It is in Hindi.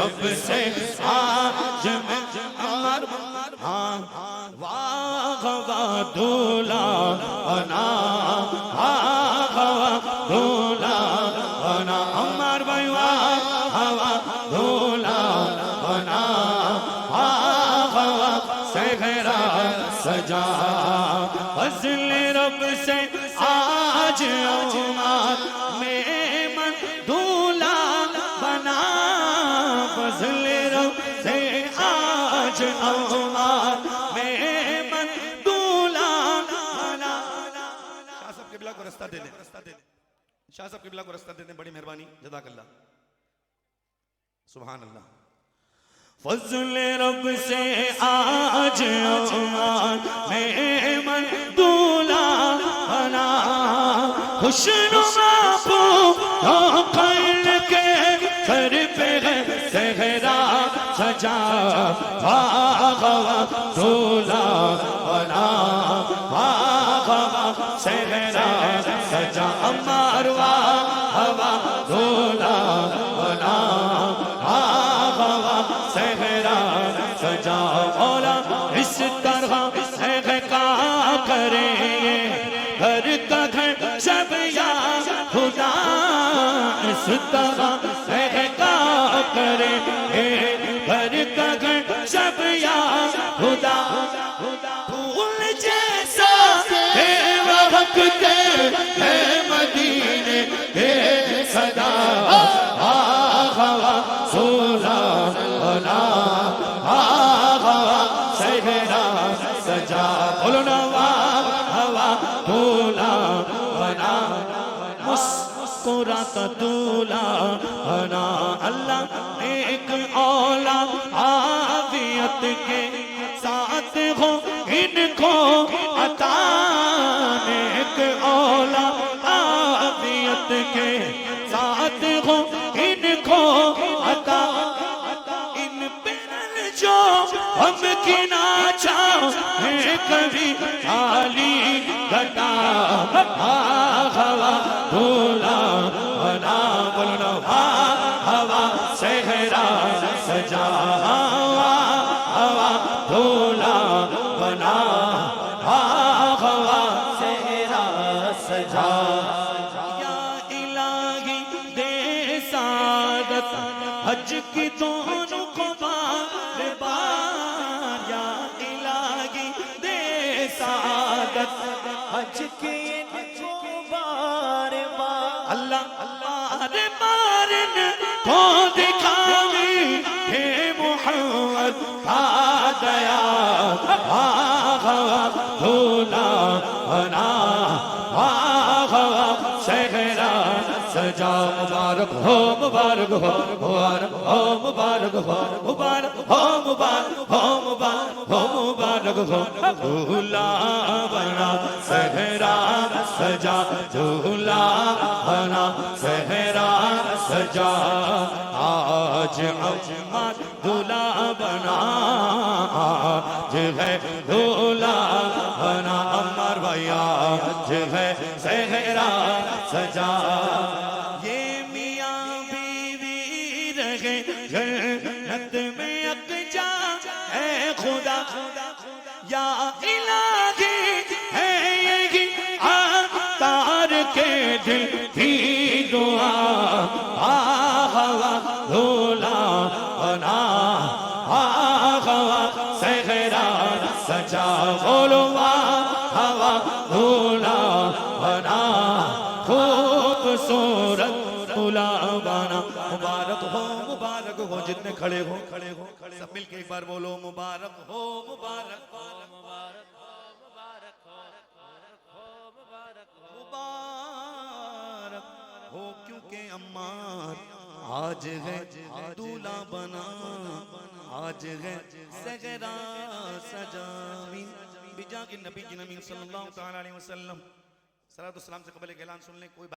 रब से आज मैं अमर हाँ वाह वाह दूल्हा बना वाह वाह दूल्हा बना अमर भाई वाह वाह दूल्हा बना वाह वाह सहरा सजा फजल रब से आज उमर मेमन दूल्हा बना फजल रब से आज उमर मेमन दूल्हा बना। शाह साहब किबला को रास्ता दे दें, शाह साहब किबला को रास्ता दे दें, बड़ी मेहरबानी जज़ाकल्लाह सुभान अल्लाह। फजल रब से आज उमर मेमन दूल्हा बना खुशनुमा खैल के सर पे है सहरा सजा वाह वाह दूल्हा बना वाह वाह सहरा सजा अमर वाह वाह दूल्हा बना वाह वाह सहरा सजा मौला इस तरह है का करे घर का घर सब या खुदा इस तरह है का करे घर का घर सब या खुदा फूल जैसा है वक्त है मदीने के सदा सोला बना सहरा सजा बोलो ना हवा दूल्हा बना मुस्कुराता दूल्हा बना अल्लाह एक औला आफियत के साथ हो इनको अता एक औला आफियत के साथ हो इनको अता इन पे जो हम की नाचा है कभी खाली घटा हवा दूल्हा बना बोलना हवा सहरा सजा हवा दूल्हा बना हवा सहरा सजा या इलाही दे सादत हज की दोनों को बार बार या इलाही दे सादत हज की बार बार अल्लाह बार बारन को दिखावी हे मोहम्मद आ दया दूल्हा बना सहरा सजा मुबारक हो मुबारक हो मुबारक हो मुबारक हो मुबारक हो मुबारक हो मुबारक हो मुबारक हो दूल्हा बना सहरा सजा दूल्हा बना सहरा सजा आज अम्मर दूल्हा बना आज है दूल्हा बना अम्मर भैया आज है सहरा सजा ये मियाँ बीवी रहे जन्नत में अकजा है खुदा या इलाही है यही तार के दिल की दुआ हवा दूल्हा बना हवा सहरा सजा बोलो हवा दूल्हा बना खूबसूरत दूल्हा बना मुबारक हो जितने खड़े हो सब मिलके एक बार बोलो मुबारक हो मुबारक हो मुबारक हो मुबारक हो मुबारक हो मुबारक हो क्योंकि अम्मार आज है दूल्हा बना आज है सहरा सजा बिजा के नबी की नबी सल्लल्लाहु अलैहि वसल्लम सलातो सलाम से कबल ऐलान सुन ले कोई